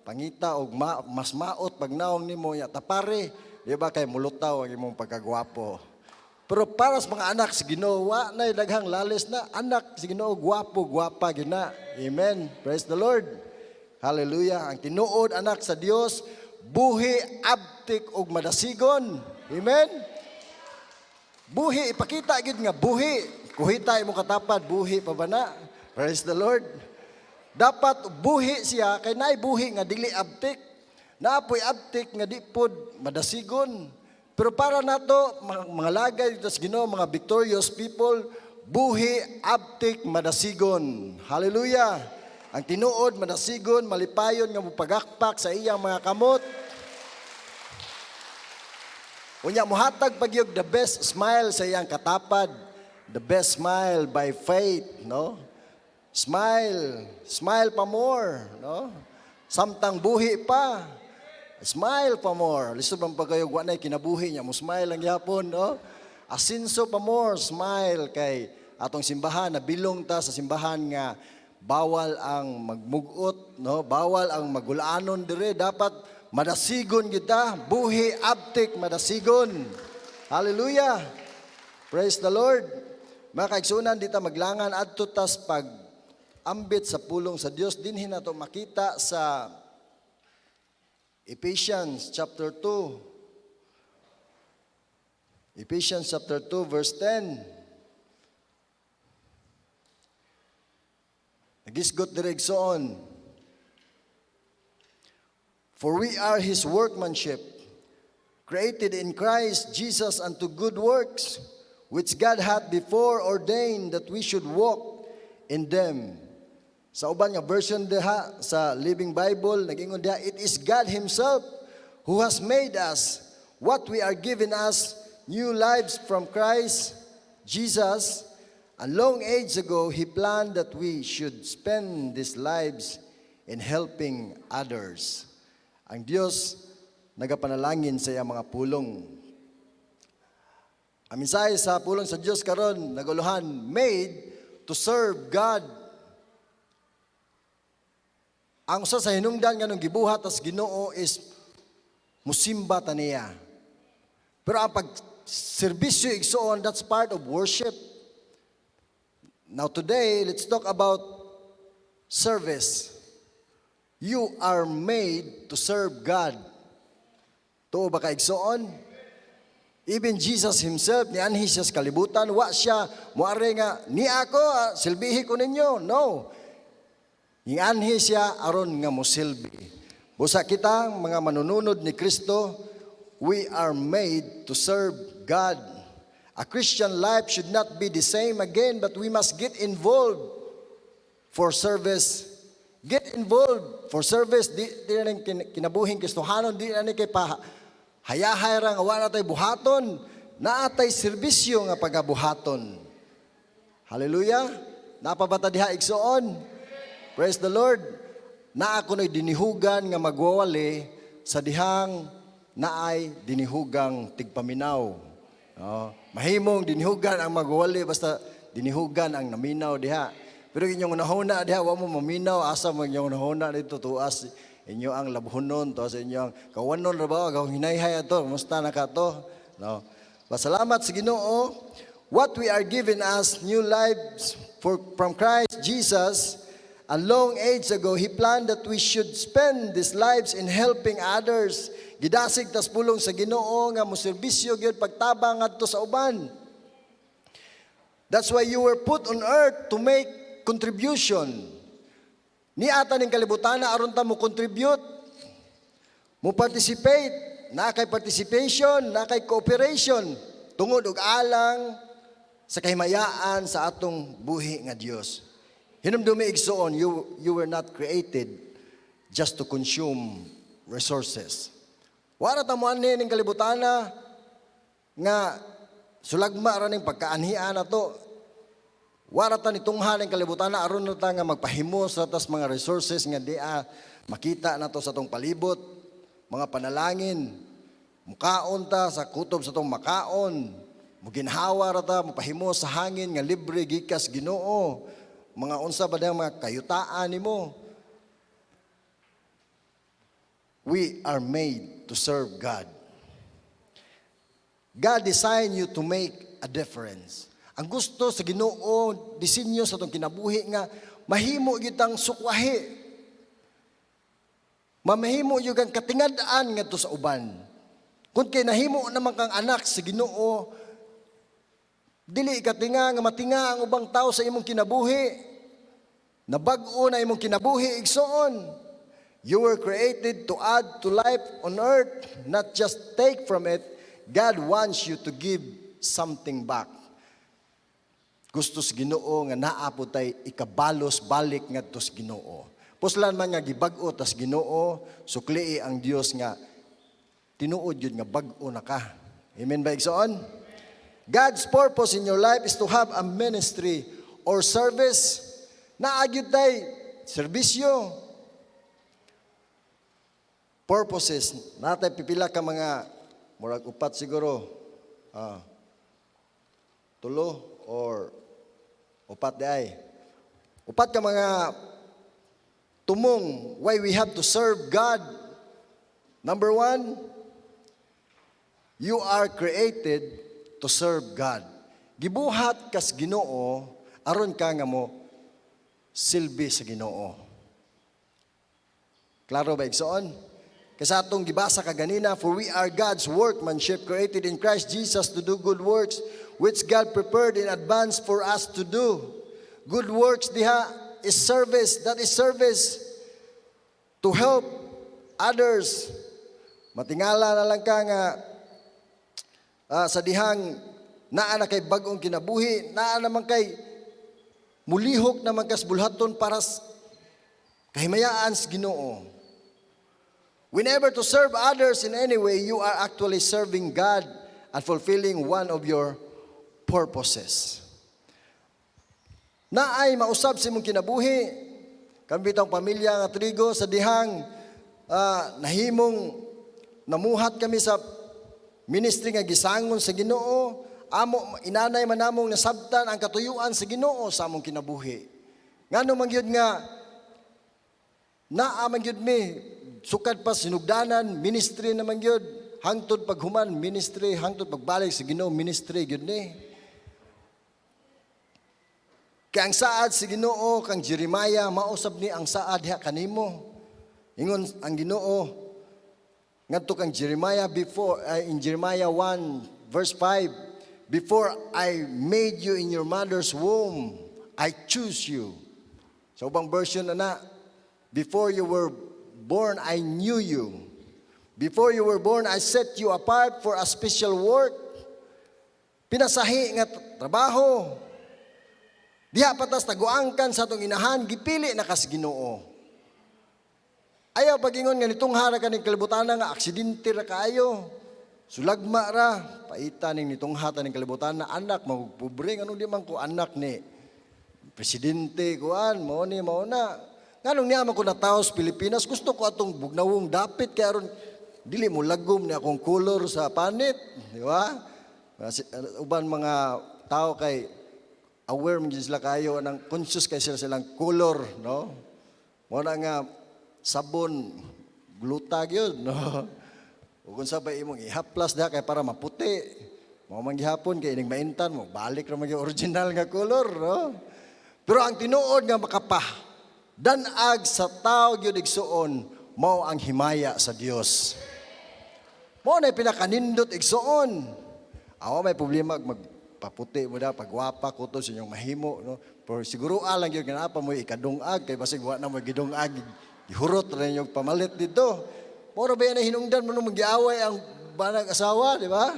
pangita og mas maot pag naong nimo ya tapare, di ba kay mulutaw ang imong pagkagwapo. Pero para sa mga anak sa Ginoo, wa nay daghang lalis na anak sa Ginoo, gwapo, gwapa gina. Amen. Praise the Lord. Hallelujah. Ang tinuod anak sa Dios, buhi, abtik ug madasigon. Amen. Buhi, ipakita gid nga buhi. Kuhita imong katapad, buhi pa ba na? Praise the Lord. Dapat buhi siya kay naay buhi nga dili abtik. Naapoy abtik nga di pod madasigon. Pero para nato mga lagay dito sa Ginoo, mga victorious people, buhi, abtik, madasigon. Hallelujah. Ang tinuod, madasigon, malipayon nga mupagakpak sa iyang mga kamot. Unya muhatag pagyog the best smile sa iyang katapad. The best smile by faith, no? Smile, smile pa more, no? Samtang buhi pa. Smile pa more. Lisod bang pagkayog wa nay kinabuhi niya mo smile lang gyapon, no? Asinso pa more, smile kay atong simbahan nabilong ta sa simbahan nga bawal ang magmugot, no? Bawal ang magulaanon dire, dapat madasigon kita, buhi abtik madasigon. Hallelujah. Praise the Lord. Mga kaigsunan dita maglangan adto tas pag ambit sa pulong sa Dios dinhi nato makita sa Ephesians chapter 2. Ephesians chapter 2 verse 10. Nagisgot direksoon. For we are His workmanship, created in Christ Jesus unto good works, which God hath before ordained that we should walk in them. Sa uban nga version diha sa Living Bible, nag-ingon diha, it is God Himself who has made us what we are given us new lives from Christ Jesus. And long age ago, He planned that we should spend these lives in helping others. Ang Diyos nagapanalangin sa iyang mga pulong. Ang mensahe sa pulong sa Diyos karon naguluhan, made to serve God. Ang usa sa hinungdan nga nung gibuhat as Ginoo is musimba ta niya. Pero ang pagserbisyo igsoon, that's part of worship. Now today, let's talk about service. You are made to serve God. Tuo ba ka igsoon? Even Jesus Himself, nianhi siya sa kalibutan, wa siya, muari nga, ni ako, silbihi ko ninyo. No. Nianhi siya aron nga mosilbi. Busa kita, mga manununod ni Kristo, we are made to serve God. A Christian life should not be the same again, but we must get involved for service. Get involved for service. Di na kinabuhing Kristohanon, di na kay hayahay ra nga wala tay buhaton, naatay serbisyo nga pagabuhaton. Hallelujah. Napabata diha igsoon. Praise the Lord. Na ako no'y dinihugan nga magwawali sa dihang naay dinihugang tigpaminaw. Mahimong dinihugan ang magwawali basta dinihugan ang naminaw diha. Pero inyong unahuna diha, wa mo maminaw, asa mo inyong unahuna dito, tuas inyo ang labhonon, tuas inyo ang kawanon ra ba, gawang hinayhay ato, musta na ka to? No. Pasalamat sa Ginoo, what we are given as new lives from Christ Jesus. A long age ago, He planned that we should spend these lives in helping others. Gidasig tas pulong sa Ginoo nga moserbisyo gyud pagtabang adto sa uban. That's why you were put on earth to make contribution. Ni ata ning kalibutan aron ta mo contribute, mo participate, na kay participation, na kay cooperation tungod og alang sa kahimayaan sa atong buhi nga Dios. Hinumdumi igsoon, you were not created just to consume resources. Wala ta mo ani ning kalibutana nga sulagma ra ning pagkaanhian nato. Wala ta nitunghan ning kalibutana aron ta nga magpahimo sa tas mga resources nga dia makita nato sa tong palibot, mga panalangin. Mukaon ta sa kutob sa tong makaon. Muginhawa ra ta mapahimo sa hangin nga libre gikas Ginoo. Mga unsa ba mga kayutaan nimo? we are made to serve God. God designed you to make a difference. Ang gusto sa Ginoo, disenyo sa itong kinabuhi nga, mahimo gyud ang sukwahi. Mamahimo yung kang katingadaan nga to sa uban. Kung kay nahimo naman kang anak sa Ginoo, dili katinga nga matinga ang ubang tao sa imong kinabuhi. Nabag-o na imong kinabuhi, igsoon. You were created to add to life on earth, not just take from it. God wants you to give something back. Gusto sa Ginoo nga naapod tay ikabalos balik ngadto sa Ginoo. Puslan man nga gibag-o tas Ginoo, sukli ang Dios nga tinuod yun nga bag-o na ka. Amen ba igsoon? God's purpose in your life is to have a ministry or service. Naagyod tay serbisyo. Purposes. Natay pipila ka mga murag upat siguro. Tulo or upat di ay. Upat ka mga tumong why we have to serve God. Number 1, you are created to serve God. Gibuhat kas Ginoo aron ka nga mo silbi sa Ginoo. Klaro ba igsoon? Kasi atong gibasa kaganina, for we are God's workmanship created in Christ Jesus to do good works which God prepared in advance for us to do. Good works diha is service. That is service to help others. Matingala na lang ka nga sa dihang naa na kay bagong kinabuhi, naa naman kay mulihok naman kas bulhaton para kahimayaan sa Ginoo. Whenever to serve others in any way, you are actually serving God and fulfilling one of your purposes. Na ay mausab sa imong kinabuhi, kambitang pamilya nga trigo sa dihang nahimong namuhat kami sa ministry nga gisangon sa Ginoo, amo inanay man namong nasabtan ang katuyuan sa Ginoo sa among kinabuhi. Ngano man gyud nga naa man gyud mi sukad pa sinugdanan ministry naman gyud hangtod paghuman ministry, hangtod pagbalik sa Ginoo ministry gyud ni. Kaya ang saad si Ginoo kang Jeremiah mausab ni ang saad diha kanimo. Ingon ang Ginoo ngadto kang Jeremiah in Jeremiah 1 verse 5, before I made you in your mother's womb, I choose you. Sa ubang version na, before you were born, I knew you. Before you were born, I set you apart for a special work. Pinasahi nga trabaho. Diha patas taguangkan sa atong inahan, gipili na kas Ginoo. Ayaw pagingon nga nitong hara ka ning kalibutan nga aksidente ra kaayo. Sulagma ra, paita ning nitong hata ning kalibutan na anak magpobre anong di man ko anak ni presidente kuan mao ni mao na. Nganong niya man ko natawo sa Pilipinas, gusto ko atong bugnawong dapit kay aron dili mo lagom ni akong color sa panit, di ba? Uban mga tao kay aware man sila kayo nang conscious kay sila silang color, no? Mo na nga sabon glutag yun, no? Ug unsa ba imong ihaplas da kay para maputi. Mo man gihapon kay ining maintan mo balik ra man yung original nga color, no? Pero ang tinuod nga makapa danag sa tao gyud igsuon mao ang himaya sa Dios. Mao na pinakanindot igsuon. Awa may problema magpaputi mo da pagwapa kuto sa inyong mahimo, no? Pero siguro alang gyud nga apa mo ikadungag kay basig wa na mo gidungag gihurot ra yung pamalit dito. Moro ba yan na hinungdan mo nung mag-iaway ang banag asawa, di ba?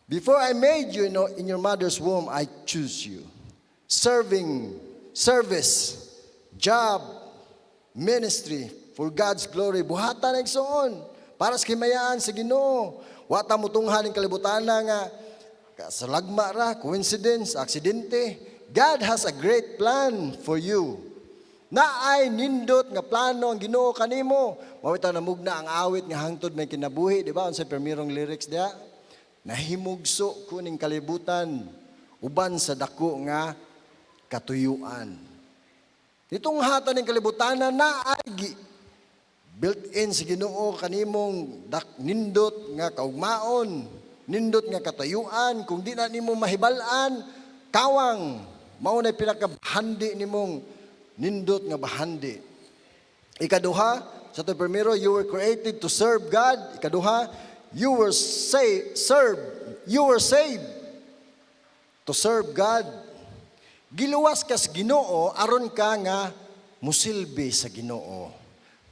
Before I made you in your mother's womb, I choose you. Service, job, ministry, for God's glory. Buhatan na igsoon. Para sa kimayaan sa Ginoo. Wata mo tunghaling kalibutan na nga. Salagma ra, coincidence, aksidente. God has a great plan for you. Naay nindot nga plano ang Ginoo kanimo. Mawita na mugna ang awit nga hangtod may kinabuhi, di ba? Unsay permirong lyrics dia? Nahimugso kuning kalibutan uban sa dako nga katuyuan. Itong hata ning kalibutan na naay built-in sa Ginoo kanimong nindot nga kaugmaon, nindot nga katayuan. Kung di na nimo mahibalan, kawang mao na pinakabahandi nimong nindot nga bahandi. Ikaduha, sa to primero, you were created to serve God. Ikaduha, you were saved to serve God. Giluwas kas Ginoo aron ka nga musilbi sa Ginoo.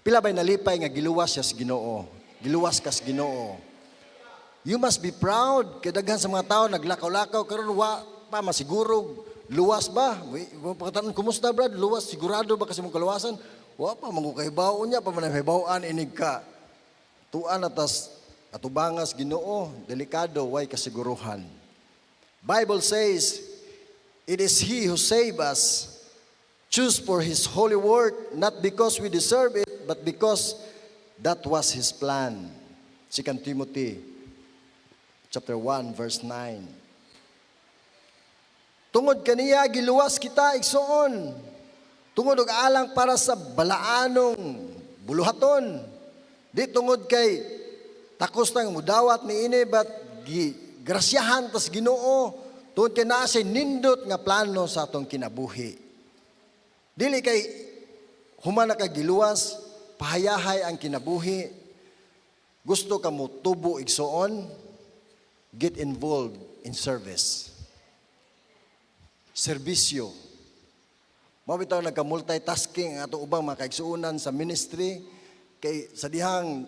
Pila ba'y nalipay nga giluwas siya sa Ginoo? Giluwas kas Ginoo. You must be proud. Kaya daghan sa mga tao naglakaw-lakaw karon wa pa masiguro. Luwas ba? Pagkataon, kumusta brad? Luwas, sigurado ba kasi mong kaluwasan? Wa pa, mangukaybaw niya, pa manahibawaan, inig ka. Tuan atas atubangas Ginoo, delikado, way kasiguruhan. Bible says, it is He who saved us, choose for His holy word, not because we deserve it, but because that was His plan. 2 Timothy chapter 1, verse 9. Tungod kaniya, giluwas kita, igsoon. Tungod og alang para sa balaanong buluhaton. Di tungod kay takos nang mudawat ni ini, but grasyahan tas Ginoo. Tungod kay naa siya nindot nga plano sa atong kinabuhi. Dili kay humana ka giluwas, pahayahay ang kinabuhi. Gusto ka mo tubo igsoon, get involved in service. Serbisyo. Mabitaw nagka-multitasking ang atong ubang mga kaigsuunan sa ministry. Kay sa dihang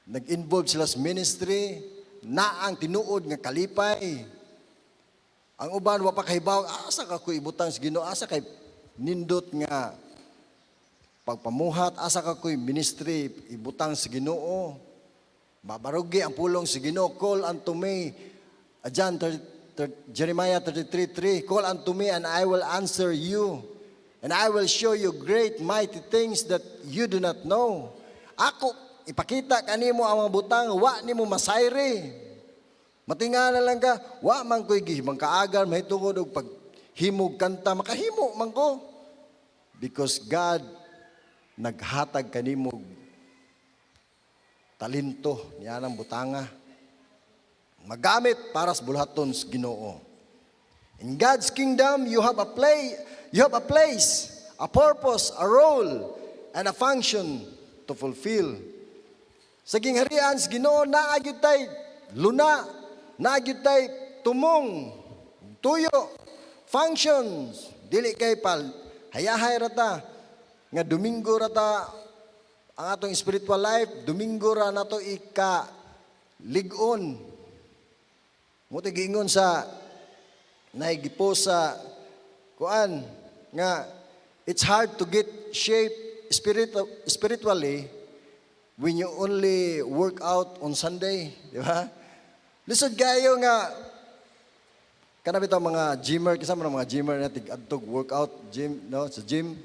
nag-involve sila sa ministry, na ang tinuod nga kalipay. Ang uban wa pa kahibaw, asa ka ko ibutang sa Ginoo, asa kay nindot nga pagpamuhat, asa ka ko ministry ibutang sa Ginoo. Mabarugi ang pulong sa Ginoo. Call unto me, Jeremiah 33:3, call unto me and I will answer you, and I will show you great mighty things that you do not know. Ako, ipakita kanimo ang mga butang, wa nimo masayri. Matingala lang ka, wa man ko'y gihimang kaagar, mahitungod og paghimog kanta, makahimo man ko. Because God naghatag kanimo talento niya ng butanga. Magamit para sa buluhaton sa Ginoo. In God's kingdom, you have a place, a purpose, a role, and a function to fulfill. Sa gingharian sa Ginoo, naagyud tay luna, naagyud tay tumong, tuyo, functions. Dili kay pal hayahay rata nga Domingo rata ang atong spiritual life, Domingo ra nato ika ligon. Muti giingon sa naigipo sa kuan nga it's hard to get shape spiritually when you only work out on Sunday, di ba? Lisod kayo nga kanabit ang mga gymmer, kasama ng mga gymmer na tig-adtog workout gym, no, sa gym.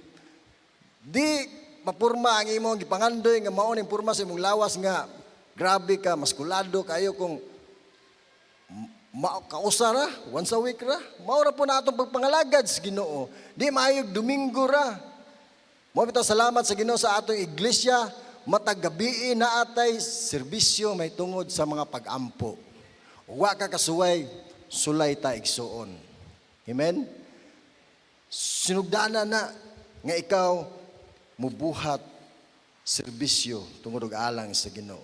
Di mapurma ang imong gipangandoy nga mao ning purma sa imong lawas nga grabe ka, maskulado kayo kung kausa ra, once a week ra. Maura po na atong pagpangalagad sa Ginoo. Di maayog Domingo ra. Mo bitaw salamat sa Ginoo sa atong iglesia, matag gabi na atay serbisyo may tungod sa mga pag-ampo. Wa ka kasuway, sulay ta igsuon. Amen. Sinugdanan na nga ikaw mubuhat serbisyo tungod og alang sa Ginoo.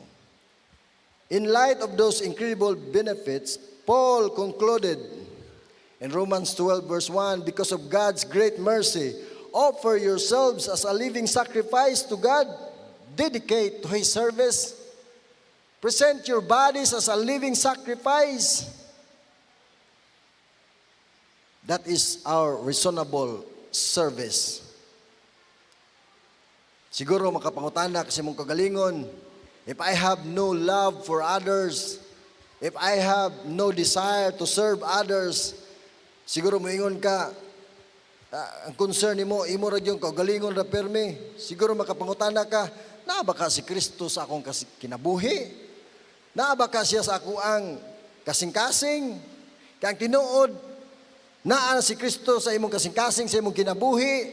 In light of those incredible benefits, Paul concluded in Romans 12 verse 1, because of God's great mercy, offer yourselves as a living sacrifice to God, dedicate to His service. Present your bodies as a living sacrifice. That is our reasonable service. Siguro makapangutana kasi mong kagalingon, if I have no love for others, if I have no desire to serve others, siguro moingon ka, ang concern nimo, imo ra yung kagalingon ra permi. Siguro makapangutana ka, naa ba ka si Kristo sa akong kinabuhi? Naa ba ka siya sa ako ang kasing-kasing? Kang tinuod, naa si Kristo sa imong kasing-kasing, sa imong kinabuhi,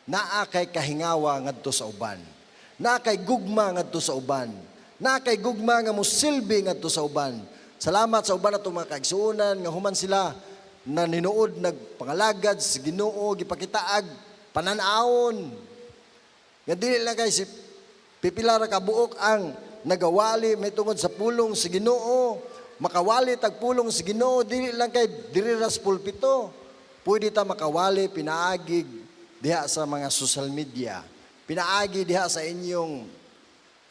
naa kay kahingawa ngadto sa uban. Na kay gugma ngadto sa uban. Na kay gugma nga mosilbi ngadto sa uban. Salamat sa uban atong mga kaigsuonan nga human sila na ninuod nagpangalagad sa Ginoo gipakitaag pananawon. Nga dili lang kay si pipila ra ka buok ang nagawali may tungod sa pulong sa Ginoo. Makawali tag pulong sa Ginoo dili lang kay diri ra sa pulpito. Pwede ta makawali pinaagig diha sa mga social media. Pinaagi diha sa inyong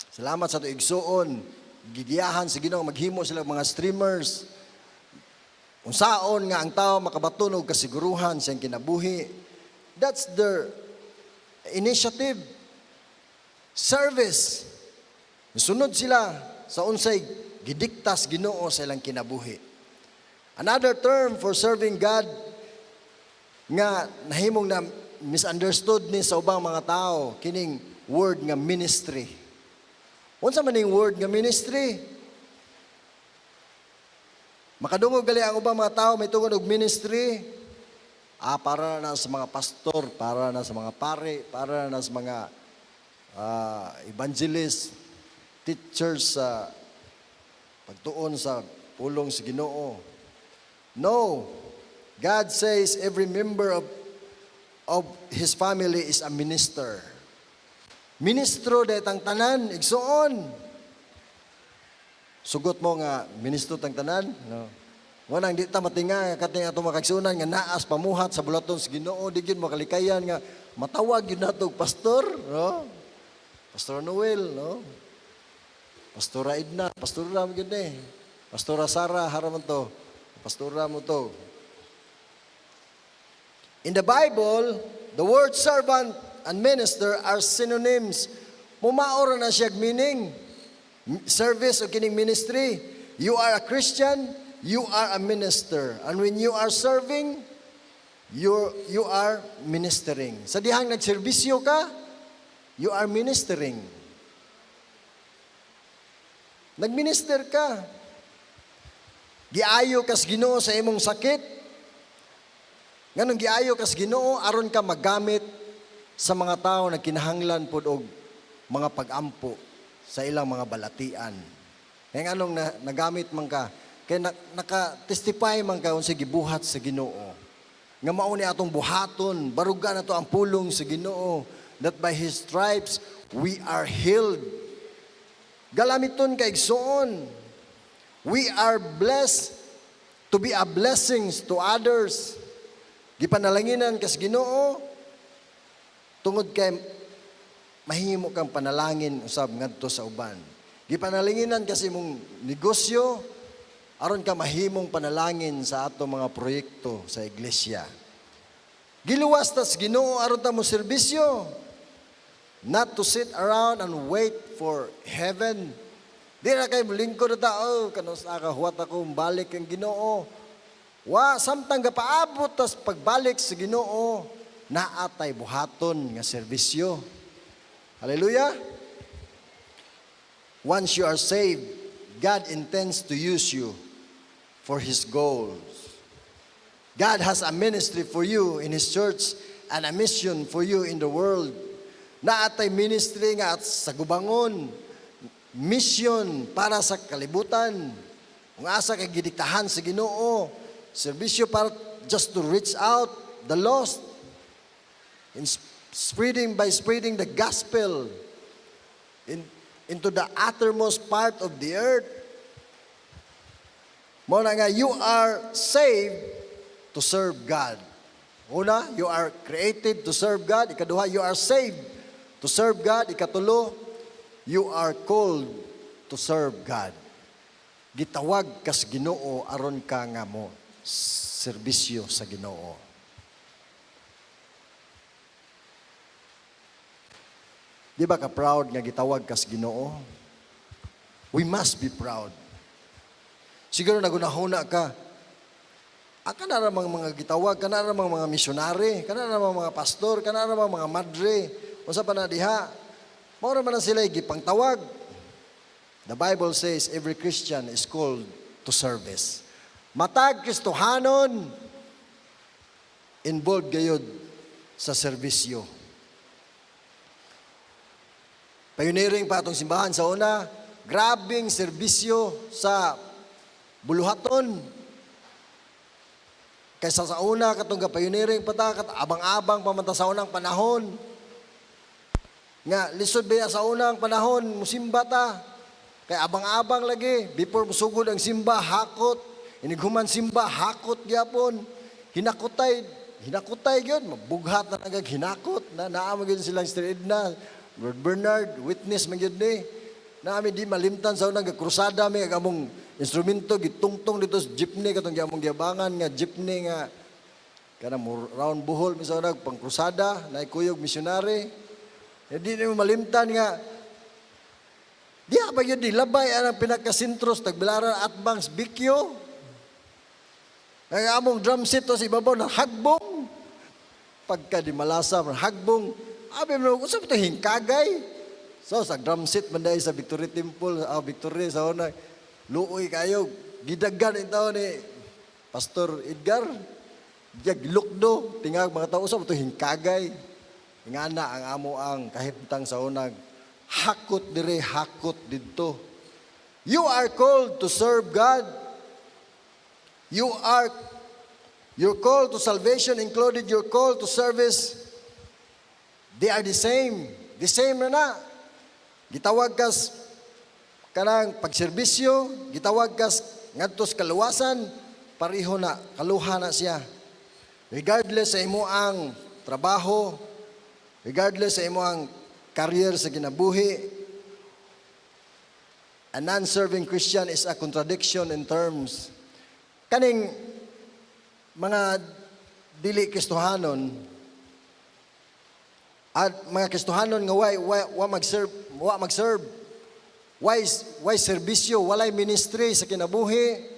salamat sa igsuon. Gigiyahan sa Ginoo maghimo sila mga streamers. Unsaon nga ang tao makabatunog kasiguruhan sa kinabuhi. That's their initiative. Service. Sunod sila sa unsay gidiktas Ginoo sa ilang kinabuhi. Another term for serving God nga nahimong na misunderstood ni sa ubang mga tao kining word nga ministry. Unsa man ning word nga ministry? Makadungog gali ang ubang mga tao may tungod og ministry. Para na sa mga pastor, para na sa mga pare, para na sa mga evangelist, teachers sa pagtuon sa pulong sa Ginoo. No. God says every member of His family is a minister. Ministro detang tanan, igsuon. Sugot mo nga, ministro tang tanan? No. Wanang di ta matinga kating atong makagsunan nga naas pamuhat sa bulaton sa Ginoo, di gyud makalikayan nga matawag gyud nato pastor, no? Pastor Noel, no? Pastora Edna, pastora mo gyud eh. Pastora Sara haraman to. Pastora mo to. In the Bible, the word servant and minister are synonyms. Mumaor na siya meaning. Service o kining ministry. You are a Christian, you are a minister. And when you are serving, you are ministering. Sa dihang nagserbisyo ka, you are ministering. Nagminister ka. Giayo kas Ginoo sa imong sakit. Nganong giayo kas Ginoo aron ka magamit sa mga tao na kinahanglan pud og mga pag-ampo sa ilang mga balatian. Kaya anong nagamit man ka, kaya naka-testify man ka unsay gibuhat sa Ginoo. Nga mao ni atong buhaton, barugan nato ang pulong sa Ginoo, that by His stripes we are healed. Galamiton kay igsoon. We are blessed to be a blessings to others. Gipanalanginan kas Ginoo tungod kay mahimo kang panalangin usab ngadto sa uban. Gipanalanginan kasi imong negosyo aron ka mahimong panalangin sa ato mga proyekto sa iglesia. Giluwas tas Ginoo aron ta mo serbisyo. Not to sit around and wait for heaven. Di na kayo lingkod na tao, kanos nakahuwat ako, balik ang Ginoo. Samtang gapaabot, tas pagbalik sa Ginoo, naatay buhaton nga serbisyo. Hallelujah? Once you are saved, God intends to use you for His goals. God has a ministry for you in His church and a mission for you in the world. Naatay ministry nga at sa gubangon, mission para sa kalibutan. Kung asa kay gidiktahan sa Ginoo, serbisyo para just to reach out the lost in by spreading the gospel into the uttermost part of the earth. Muna nga, you are saved to serve God. Una, you are created to serve God. Ikaduha, you are saved to serve God. Ikatulo, you are called to serve God. Gitawag kas Ginoo aron ka nga mo serbisyo sa Ginoo. Di ba ka proud nga gitawag kas Ginoo? We must be proud. Siguro nagunahuna ka, kana ramang mga gitawag, kana ramang mga misyonary, kana ramang mga pastor, kana ramang mga madre, unsa pa na diha, mao ra man sila gipangtawag. The Bible says every Christian is called to service. Matag Kristohanon, involved gayud sa serbisyo. pioneering pa atong simbahan sa una, grabing serbisyo sa buluhaton. Kaysa sa una, katong pioneering pa ta, abang-abang pamanta sa unang panahon. Nga, lisod ba sa unang panahon, musimba ta. Kaya abang-abang lagi, before musugod ang simba, hakot. Inighuman simba, hakot gyapon. Hinakutay yun, mabughat na nagag hinakot. Naamag yun silang Sister Edna, Lord Bernard, witness man yun ni. Naami di malimtan sa unang krusada, may among instrumento, gitungtong dito sa jeepney, katong among giabangan nga jeepney nga, kanang round buhol, may sa unang pang krusada, na ikuyog missionary. Hindi na malimtan nga, di ba yun, di labay ang pinakasintros, tagbilaran at bangs bikyo. Ang among drum set to sa ibabaw na hagbong. Pagka di malasa, hagbong. Abi mo, kung saan ito hingkagay? So, sa drum set man dahil sa Victory Temple, Victory, sa una, luoy kayo, gidagan ito ni Pastor Edgar. Giaglukdo, tingag mga tao, saan ito hingkagay? Ingana ang amo ang kahimtang sa unag. Hakot dire, hakot dito. You are called to serve God. Your call to salvation included your call to service. They are the same. The same na. Gitawag kas kanang pagserbisyo, gitawag kas ngadtos kaluwasan, pareho na, kaluha na siya. Regardless sa imo ang trabaho, regardless sa imo ang career sa kinabuhi, a non-serving Christian is a contradiction in terms. Kaning mga dili Kristohanon at mga Kristohanon nga wa mag-serve, why serbisyo, walay ministry sa kinabuhi,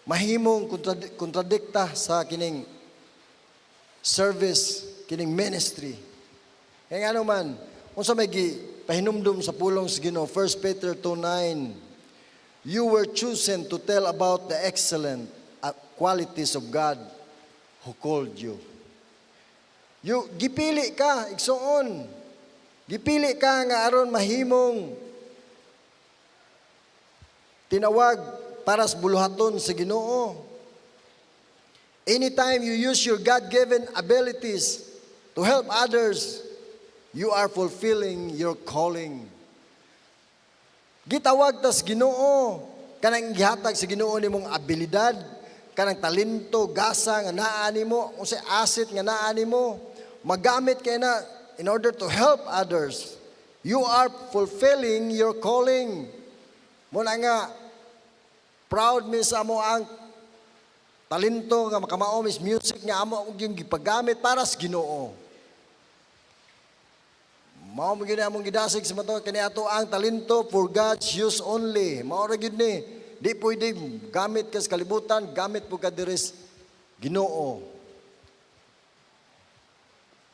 mahimong kontradikta sa kining service, kining ministry. Kaya nga naman, kung sa may pahinumdum sa pulong sa Ginoo, 1 Peter 2:9, you were chosen to tell about the excellent qualities of God who called you. Gipili ka, igsoon. Gipili ka nga aron mahimong tinawag para sa buluhaton sa Ginoo. Anytime you use your God-given abilities to help others, you are fulfilling your calling. Gitawag tas Ginoo, kanang gihatag sa Ginoo nimong abilidad, kanang talento, gasa nga naa nimo, unsay asset nga naa nimo, magamit kay na in order to help others. You are fulfilling your calling. Muna nga proud mi sa amo ang talento nga makamao mis music nga amo yung gipagamit para sa Ginoo. Mao mo gyud among gidasig sa mato kani ato ang talento for God's use only. Mao ra gyud ni. Di pwede gamit ka sa kalibutan, gamit po ka diris Ginoo.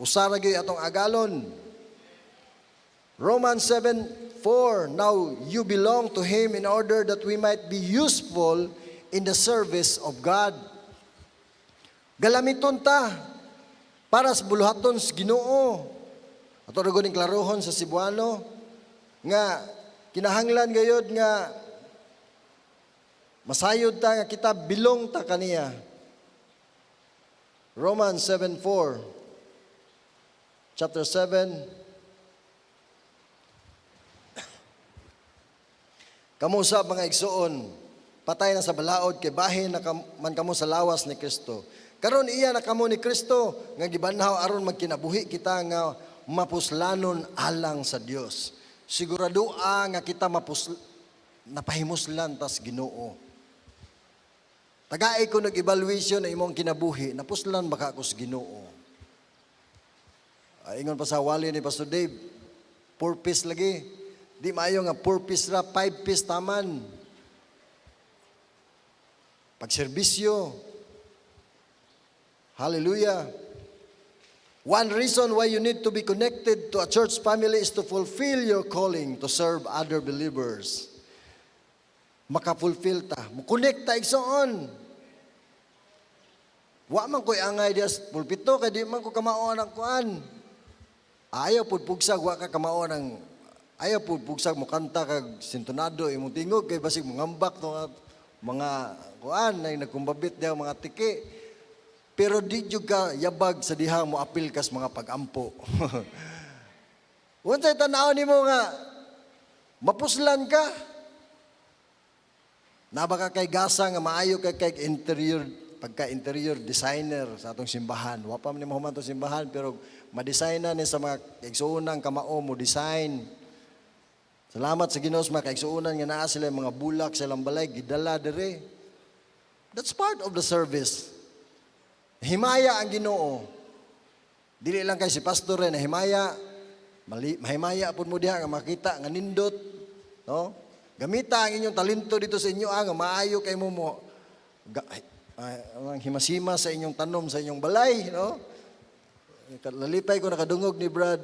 Usara gyud atong agalon. Romans 7:4, now you belong to Him in order that we might be useful in the service of God. Galamiton ta para sa buluhaton sa Ginoo. Ato ra guning klarohon sa Cebuano nga kinahanglan gayud nga masayod ta nga kita bilong ta kaniya. Romans 7:4, chapter 7. Kamo sa mga igsoon, patay na sa balaod kay bahin na man kamo sa lawas ni Kristo. Karon iya na kamo ni Kristo nga gibanhaw aron magkinabuhi kita nga mapuslanon alang sa Dios. Siguradua nga kita napahimuslan tas Ginoo. Tagaay ko nag-evaluation na imong kinabuhi, napuslan baka ako sa Ginoo. Ingon pa sa wali ni Pastor Dave, 4 piece lagi. Di maayo nga 4 piece ra, 5 piece taman. Pagserbisyo. Hallelujah. One reason why you need to be connected to a church family is to fulfill your calling to serve other believers. Makafulfill ta. Mukonekta igsoon. Wa man ko'y angay diya sa pulpito, kaya di man ko kamaon ang kuan. Ayaw pudpugsag, wa ka kamaon ang ayaw po pugsag mo kanta kag sintonado imong tingog kay basig mo ngambak to mga kuan na nagkumbabit daw mga tiki. Pero di jud ka yabag sa diha mo apil kas mga pagampo. Unsay tan-aw nimo nga mapuslan ka? Nabaka kay gasa nga maayo kay interior pagka-interior designer sa atong simbahan. Wa pa man mo human to simbahan pero ma-designan ni sa mga kaigsuonan kamao mo design. Salamat sa Ginoo sa mga kaigsuonan nga naa sila mga bulak sa ilang balay gidala diri. That's part of the service. Himaya ang Ginoo. Dili lang kay si pastor na himaya. Mahimaya pud mo diha nga makita nga nindot, no? Gamita ang inyong talento dito sa inyo nga maayo kay mo ang himasima sa inyong tanom sa inyong balay, no? Lalipay ko nakadungog ni Brad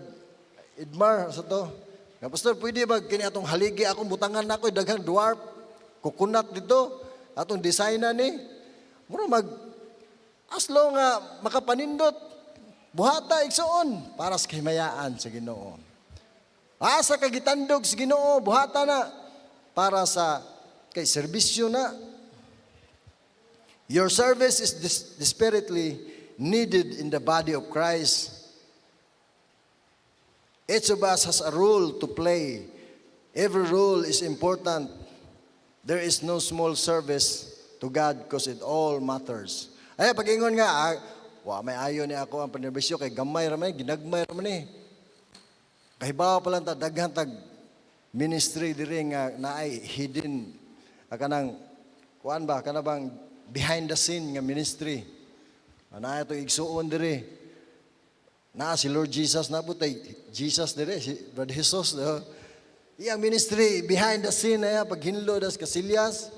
Idmar sa to. Nga pastor, pwede ba kini atong haligi akong butangan na ako daghang dwarf coconut dito atong designan ni. Mura aslo nga makapanindot buhata igsoon para sa kahimayaan sa Ginoo. Asa ka gitandog sa Ginoo buhata na para sa kay serbisyo na. Your service is desperately needed in the body of Christ. Each of us has a role to play. Every role is important. There is no small service to God because it all matters. Ay, pag-ingon nga, may ayo ni ako ang panerbisyo kay gamay raman, ginagmay raman eh. Kahibawa pa lang daghan tag ministry diri nga naay hidden kanang kuan ba kana bang behind the scene nga ministry. Ana ito igsuon diri. Na si Lord Jesus na butay Jesus diri si Brother Jesus. Iyang ministry behind the scene na paghinlo das kasilyas.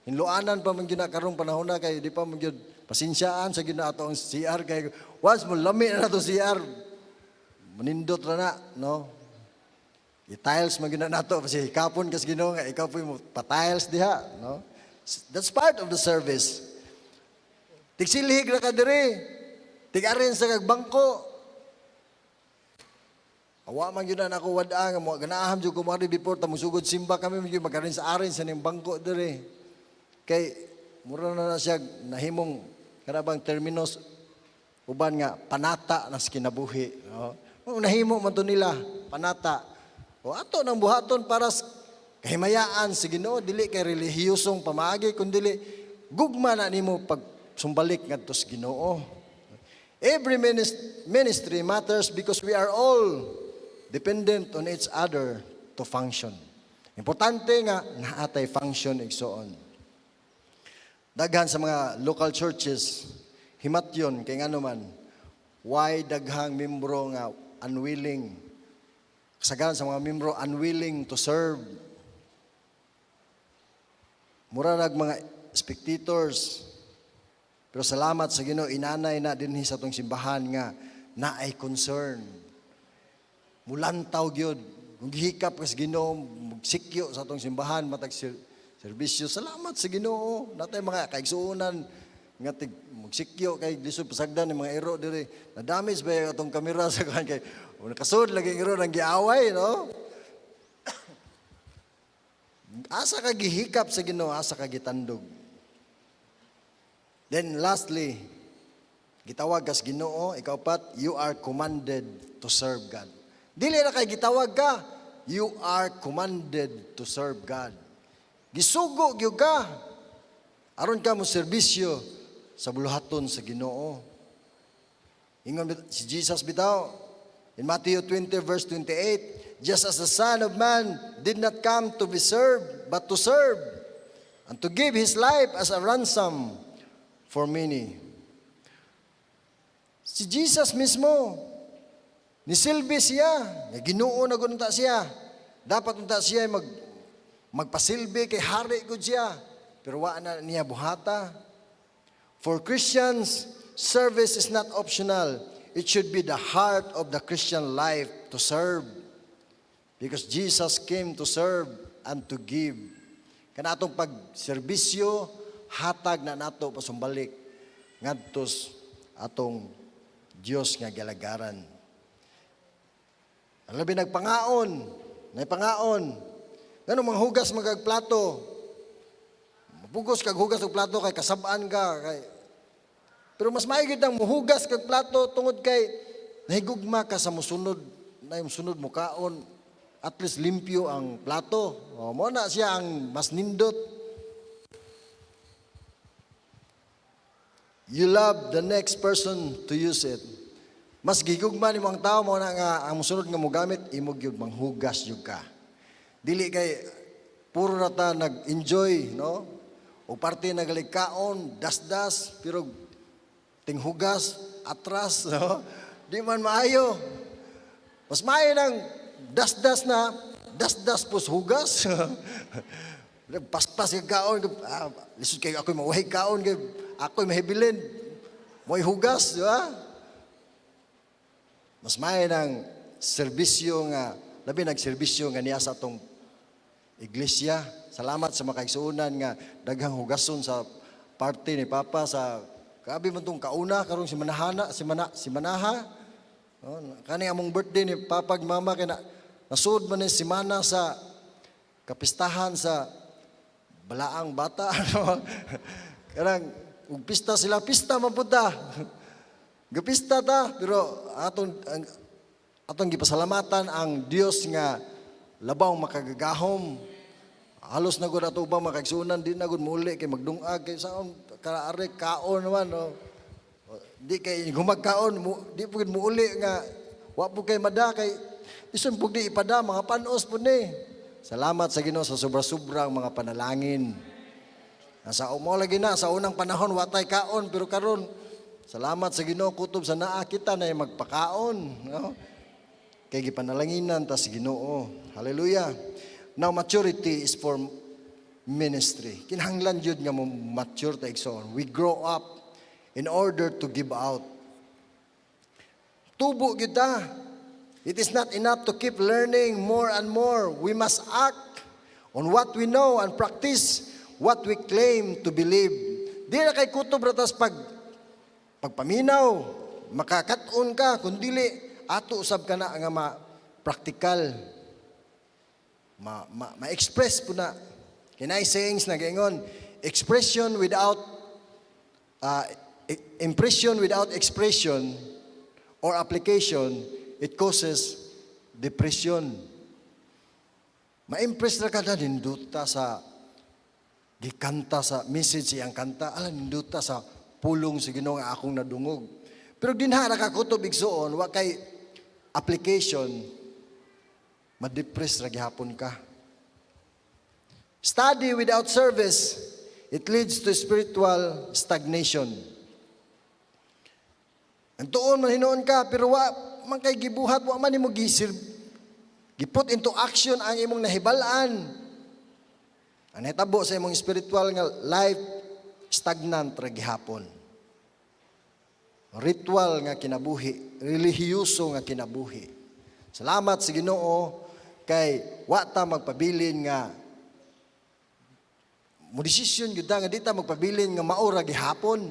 Hinloanan pa man gyud karong panahon na kay di pa man gyud pasinsyaan sa gyud na ato ang CR kay once mo lami na to CR manindot ra na, no? I-tiles man gyud na nato kasi kapon kas Ginoo nga ikaw puy mo pa-tiles diha, no? That's part of the service. Tigsilhig ra ka diri. Tigarin sa kag bangko. Awa man gyud na ako wad-a nga mo ganahan jud ko mari before ta musugod simba kami gyud magarin sa arin sa ning bangko diri. Kay mura na siya nahimong kanabang terminos uban nga panata nas kinabuhi, no? Nahimo man to nila panata. O ato nang buhaton para kahimayaan sa Ginoo dili kay relihiyosong pamaagi kundi gugma na nimo pag sumbalik ngadto sa Ginoo. Every ministry matters because we are all dependent on each other to function. Importante nga naatay function igsoon. Daghan sa mga local churches himatyon kay ngano man why daghang membro nga unwilling kasagaran sa mga membro unwilling to serve. Mura nag mga spectators. Pero salamat sa Ginoo inanay na dinhi sa tong simbahan nga naay concern. Mulantaw gyud. Kung gihikap kas Ginoo magsikyo sa tong simbahan matag serbisyo. Salamat sa Ginoo. Natay mga kaigsuonan nga magsikyo kay lisod pasagdan ng mga ero diri. Na-damage ba atong kamera sa kan kay nakasud lagi ero nang giaway, no? Asa ka gihikap sa Ginoo, asa ka gitandog. Then lastly, gitawag kas Ginoo, ikaw pat, you are commanded to serve God. Dili na kay gitawag ka, you are commanded to serve God. Gisugo gyud ka. Aron ka mo serbisyo sa buluhaton sa Ginoo. Ingon si Jesus bitaw in Matthew 20 verse 28, just as the Son of Man did not come to be served, but to serve, and to give His life as a ransom for many. Si Jesus mismo, nisilbi siya, Ginoo na gunta siya. Dapat unta siya magpasilbi kay hari gud siya. Pero wa na niya buhata. For Christians, service is not optional. It should be the heart of the Christian life to serve. Because Jesus came to serve and to give. Kanatong pagserbisyo, hatag na nato pasumbalik ngadtos atong Dios nga galagaran. Ang labi nagpangaon nay pangaon. Ngano manghugas magag plato. Mapugos kag hugas og plato kay kasab-an ka kay. Pero mas maigid ang muhugas kag plato tungod kay nahigugma ka sa musunod, na yung sunod mo kaon. At least limpyo ang plato. O, mo na siya ang mas nindot. You love the next person to use it. Mas gigugma ni mga tao mo na nga ang musunod nga mo gamit, imog yun, manghugas yun ka. Dili kay puro na ta nag-enjoy, no? O parte nagaligkaon, das-das, pero tinghugas, atras, no? Di man maayo. Mas maayo ng das-das na, das-das pus hugas. Paspas yung kaon, lisod kayo ako'y mawahay kaon, ako'y mahibilin, mo'y hugas, di ba? Mas maayo ng serbisyo nga, labi nagserbisyo nga niya sa atong iglesia. Salamat sa makaigsuunan nga daghang hugason sa party ni Papa sa kabi man tong kauna karong si Manaha. No, kani among birthday ni Papa ug Mama kay nasud man ni semana sa kapistahan sa balaang bata. Karang ug pista sila, pista man pud ta. Gapista ta pero atong gipasalamatan ang Dios nga labaw makagagahom. Halos na gud ato ba makagsunan di na gud muli kay magdungag kay saon karaare kaon naman no. Di kay gumagkaon di pud muuli nga wa pud kay mada kay ison pud di ipada mga panos pud ni. Salamat sa Ginoo sa sobra-sobrang mga panalangin. Nasa mo lagi na sa unang panahon watay kaon pero karon salamat sa Ginoo kutob sa naa kita na magpakaon no. Kay gipanalanginan ta sa Ginoo. Hallelujah. Now maturity is for ministry. Kinahanglan jud nga mo mature ta igsoon. We grow up in order to give out. Tubo gyud ta. It is not enough to keep learning more and more. We must act on what we know and practice what we claim to believe. Di na kay kutob ratas pagpaminaw, makakaton ka, kundili ato usab ka na nga ma-practical. Ma-express po na. Kinay sayings na gaingon, impression without expression or application, it causes depression. Ma-impress na ka na, ninduta sa gikanta sa message siyang kanta, ninduta sa pulong sa Ginoo nga akong nadungog. Pero dinha nakakutob igsoon, wa kay application, ma-depress ra gihapon ka. Study without service, it leads to spiritual stagnation. Ang tuon man hinuon ka, pero wa man kay gibuhat, wa man nimo giput into action ang imong nahibalaan. Ang hitabo sa imong spiritual nga life, stagnant ra gihapon. Ritual nga kinabuhi, relihiyoso nga kinabuhi. Salamat sa Ginoo kay wa ta magpabilin nga mo desisyon gyud nga di ta magpabilin nga maura gihapon.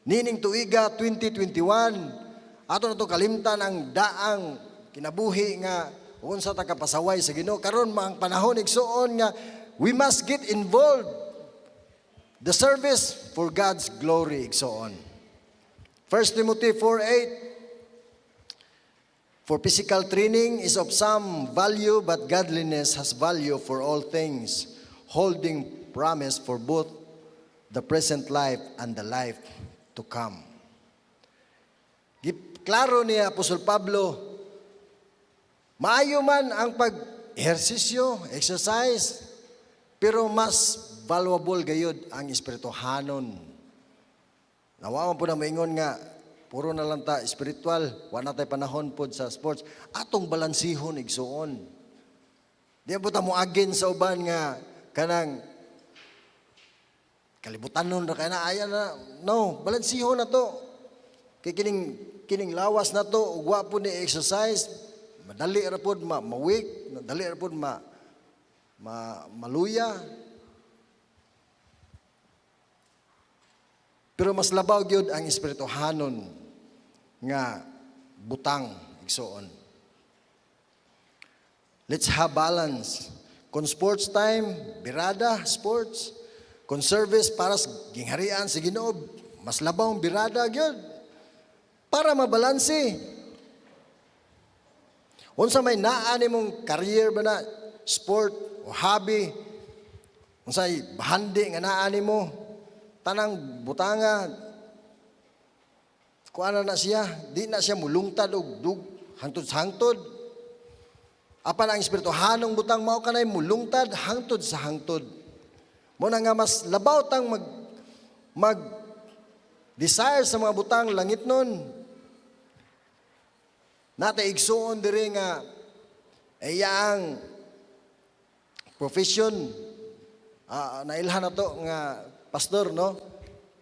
Nining tuiga 2021 ato na to kalimtan ang daang kinabuhi nga unsa ta kapasaway sa Ginoo karon ang panahon igsuon nga we must get involved. The service for God's glory igsuon. 1 Timothy 4:8 For physical training is of some value, but godliness has value for all things, holding promise for both the present life and the life to come. Klaro ni Apostol Pablo, maayo man ang pag-ehersisyo, exercise, pero mas valuable gayud ang espirituhanon. Nawawan po na maingon nga, puro na lang ta spiritual, wala tayo panahon po sa sports. Atong balansihon, igsuon. Di po ta mo agin sa uban nga, kanang, kalibutan nun na kaya na, ayan na, no, balansihon na to. Kaya kining lawas na to, ugwa po ni exercise, madali ra po ma-weak, madali ra po maluya. Pero mas labaw gyud ang espirituhanon nga butang igsoon. Let's have balance. Kung sports time, birada, sports. Kung service para sa gingharian sa Ginoo, mas labaw ang birada gyud. Para mabalanse. Unsa may naani mong career ba na sport o hobby, unsay bahandi nga naani mo, tanang butanga, kuana na siya, di na siya mulungtad og dug hangtod-hangtod. Apan ang espirituhanong butang mao kanay mulungtad hangtod sa hangtod. Mo na nga mas labaw tang mag desire sa mga butang langit nun. Nata igsuon diri nga iyang profession, nailhan na to nga pastor, no?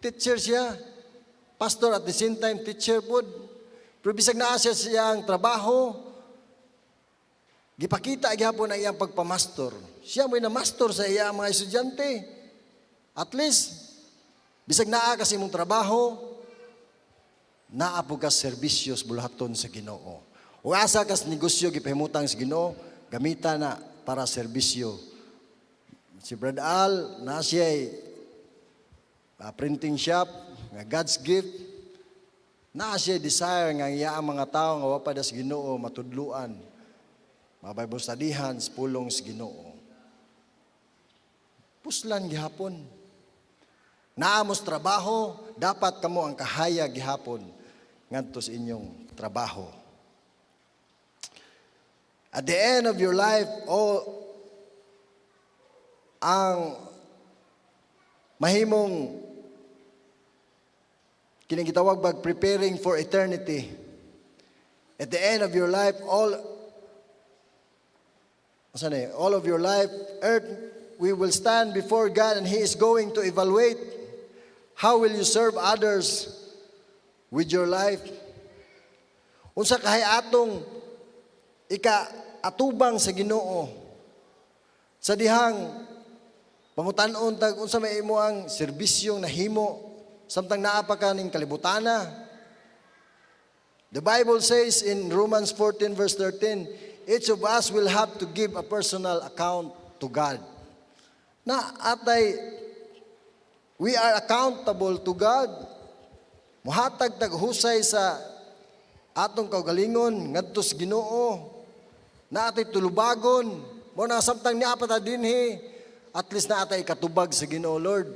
Teacher siya. Pastor at the same time teacher pod. Pero bisag naa siya siyang trabaho, gipakita gyapon ang iyang pagpamastor. Siya mo'y na-master sa iyang mga estudyante. At least, bisag naa kasi mong trabaho, naa po ka serbisyos bulahaton sa Ginoo. O asa kas negosyo gipahimutang sa Ginoo, gamita na para serbisyo. Si Brad Al, na siya'y printing shop, nga God's gift, na siya'y desire nga iya ang mga tao nga wapada sa Ginoo matudluan, Bible studyhan, pulong sa Ginoo. Puslan gihapon. Naamos trabaho, dapat kamo ang kahaya gihapon ngadto sa inyong trabaho. At the end of your life, ang mahimong kining gitawag bag preparing for eternity. At the end of your life, all of your life, earth, we will stand before God and He is going to evaluate how will you serve others with your life. Unsa kahay atong ika-atubang sa Ginoo. Sa dihang pangutan-on tag unsa may imo ang serbisyong nahimo samtang naa pa ka ning kalibutana. The Bible says in Romans 14 verse 13, each of us will have to give a personal account to God. Na atay we are accountable to God. Muhatag tag husay sa atong kaugalingon ngadto sa Ginoo. Na atay tulubagon mo na samtang niapa ta dinhi, at least na atay katubag sa Ginoo, Lord.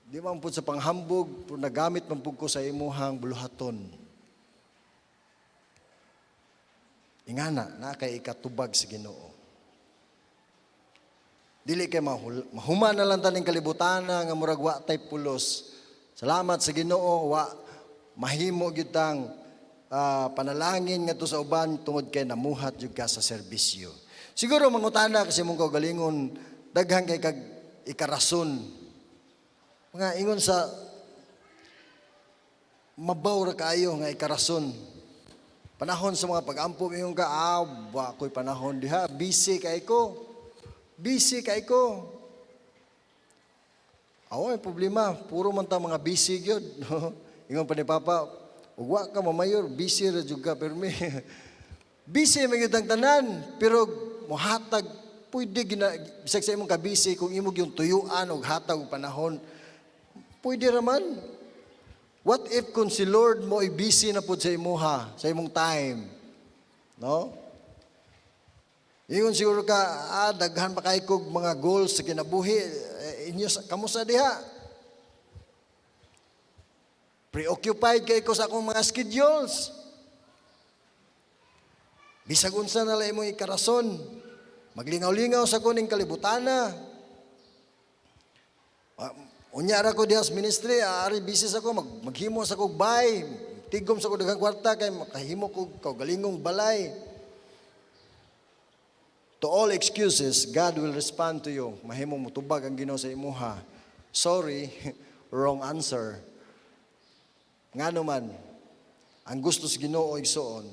Di man pud sa panghambog, pero nagamit man pud ko sa imuhang buluhaton. Ingana na kay ikatubag sa Ginoo. Dili kay mahuman na lang taning kalibutan nga murag wa tay pulos. Salamat sa Ginoo wa mahimo gyud tang panalangin ngadto sa uban tungod kay namuhat jud ka sa serbisyo. Siguro mangutana kasi mong kaugalingon daghan kay kag ikarason. Mga ingon sa mabaw ra kaayo nga ikarason. Panahon sa mga pag-ampo ingon ka, wa ko'y panahon diha, busy kay ko. Busy kay ko. Awa may problema, puro man ta mga busy gyud. Ingon pa ni Papa, ugwa ka mamayor, busy ra jud ka pero may busy man gyud ang tanan, pero mohatag pwede bisag sa imong ka busy kung imong yung tuyuan og hatag og panahon. Pwede ra man. What if kung si Lord mo ay busy na po sa imuha, sa imong time? No? Ingon siguro ka, daghan pa kay kog mga goals sa kinabuhi. Inyo, kamusta diha? Preoccupied kay ko sa akong mga schedules. Bisag unsa na lang imong ikarason. Maglingaw-lingaw sa kuning kalibutana. Unya ra ko diha sa ministry, ari busy ako, maghimo sa kog bay, tigom sa kog daghang kwarta kay makahimo ko kaugalingong balay. To all excuses, God will respond to you. Mahimo mutubag ang Ginoo sa imuha. Sorry, wrong answer. Ngano man, ang gusto sa Ginoo igsoon,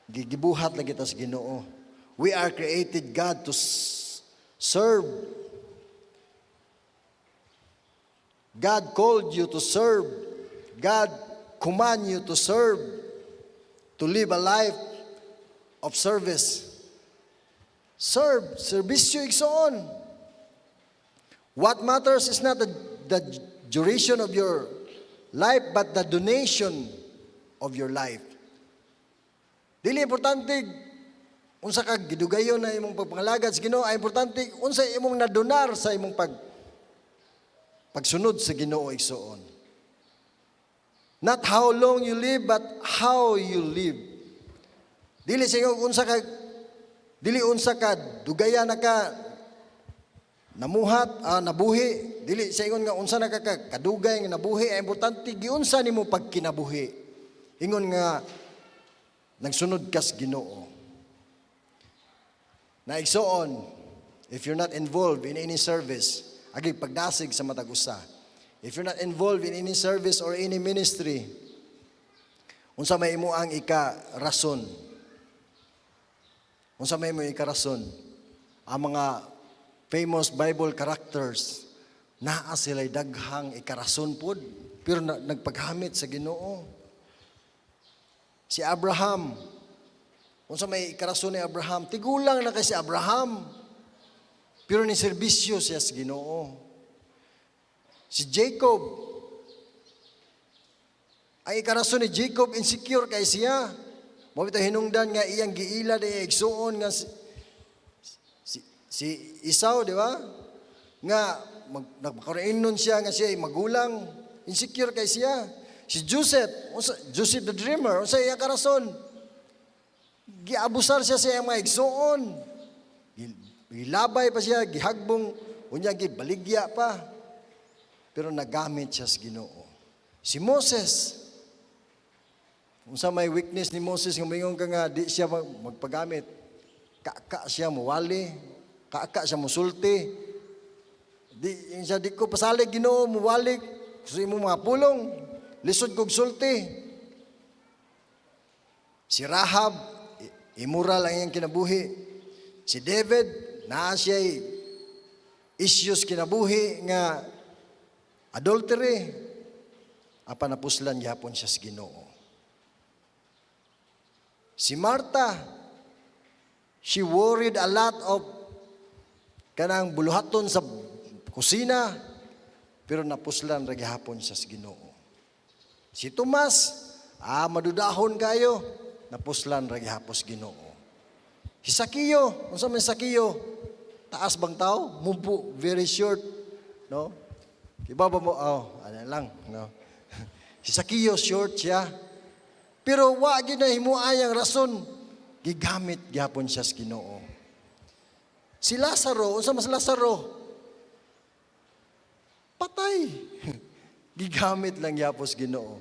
gigibuhat lang kita sa Ginoo. We are created God to serve. God called you to serve. God command you to serve. To live a life of service. Serve, serbisyo igsoon. What matters is not the duration of your life, but the donation of your life. Dili importante unsa ka gidugayon na imong pagpangalagad sa Ginoo, ay importante unsa imong nadonar sa imong pagsunod sa Ginoo igsoon. Not how long you live, but how you live. Dili sa unsa ka dugaya na ka namuhat, nabuhi. Dili sa ingon nga unsa na ka kadugay nga nabuhi, ay importante giunsa nimo pagkinabuhi. Ingon nga nagsunod kas Ginoo. Na igsoon, if you're not involved in any service, agi pagdasig sa matag usa. If you're not involved in any service or any ministry, unsa may imo ang ika-rason? Unsa may imo ika-rason? Ang mga famous Bible characters, naa sila'y daghang ika-rason pod, pero nagpaghamit sa Ginoo. Si Abraham, unsa may ika-rason ni Abraham? Tigulang na kay si Abraham, pero ni serbisyo siya sa Ginoo. Si Jacob, ang ikarason ni Jacob, insecure kay siya. Mabito hinungdan nga iyang giila na igsuon nga si Esau, di ba? Nga nagpakarinon siya nga siya ay magulang, insecure kay siya. Si Joseph the dreamer, unsa iyang karason? Giabusar siya sa iyang mga igsuon. Gilabay pa siya, gihagbong, unya gibaligya pa. Pero nagamit siya sa Ginoo. Si Moses, unsa may weakness ni Moses, ngumingon ka nga, di siya magpagamit. Kaka siya muwali, kaka siya musulti. Di ko pasalig Ginoo, muwali, gusto mo mga pulong, lisod kog sulti. Si Rahab, immoral ang iyang kinabuhi. Si David, naa siya'y issues kinabuhi nga adultery, napuslan yapon siya sa Ginoo. Si Martha, she worried a lot of kanang buluhaton sa kusina, pero napuslan ra gihapon siya sa Ginoo. Si Tomas, madudahon kayo, napuslan ra gihapon sa Ginoo. Si Sakio, unsa man Sakio? Taas bang tao? Mumpo, very short, no? Ibaba mo, ano lang, no? Si Sakio, short siya. Pero wag na himuay ang rason. Gigamit gyapon siya sa Ginoo. Si Lazaro, unsa mas Lazaro? Patay. Gigamit lang gyapon sa Ginoo.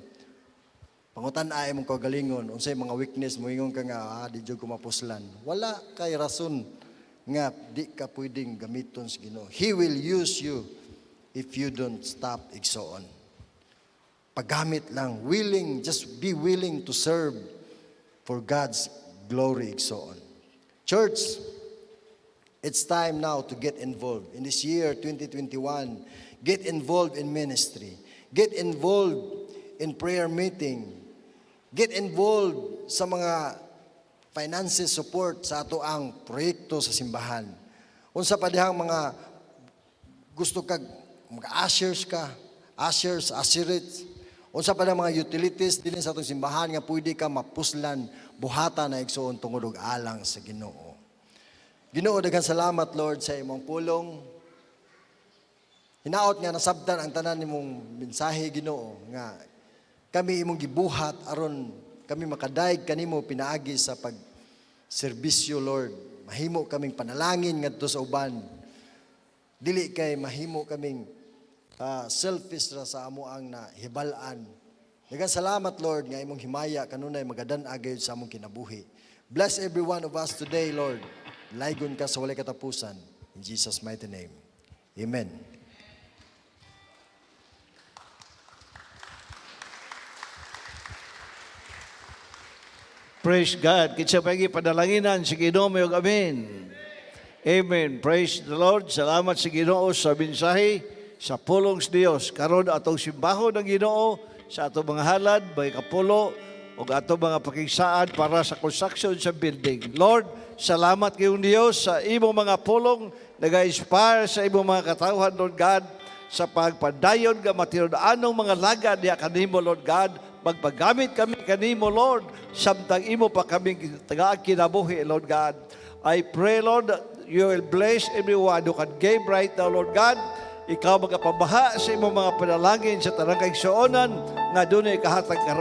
Pangutan-ay mong kagalingon, unsay mga weakness mo, ingon ka nga, di jud ko mapuslan. Wala kay rason nga di ka pwedeng gamiton sa Ginoo. He will use you if you don't stop igsoon. Paggamit lang, just be willing to serve for God's glory igsoon. Church, it's time now to get involved. In this year, 2021, get involved in ministry. Get involved in prayer meeting. Get involved sa mga finances support sa ato ang proyekto sa simbahan. Unsa pa dihang mga gusto kag mag-ushers ka, usherates. Unsa pa dihang mga utilities dinhi sa atong simbahan nga pwede ka mapuslan buhata na igsoon tungod og alang sa Ginoo. Ginoo, daghang salamat Lord sa imong pulong. Hinaot nga nasabtan ang tanan nimong mensahe Ginoo nga kami imong gibuhat aron kami makadaig kanimo pinaagi sa pagserbisyo Lord. Mahimo kaming panalangin ngadto sa uban. Dili kay mahimo kaming selfish ra sa amo ang nahibal-an. Daghang salamat Lord nga imong himaya kanunay magadan-a gayud sa among kinabuhi. Bless every one of us today Lord. Laygon ka sa walay katapusan. In Jesus' mighty name. Amen. Praise God. Kitsa pagi padalanginan si Ginoo mayong amen. Amen. Praise the Lord. Salamat sa Ginoo sa mensahe sa pulong sa Dios. Karon atong simbahon ng Ginoo sa atong mga halad, bay kapulo, ug ato mga pakigsaan para sa construction sa building. Lord, salamat kayong Dios sa imong mga pulong naga-inspire sa imong mga katawhan, Lord God, sa pagpadayon nga matinud anong mga lagad niya kanimo, Lord God. Magpagamit kami kanimo, Lord, samtang imo pa kami tagaan kinabuhi, Lord God. I pray, Lord, that you will bless everyone who can give right now, Lord God. Ikaw magapabaha sa imong mga panalangin sa tanang kaigsuonan nga dunay kahatag karon.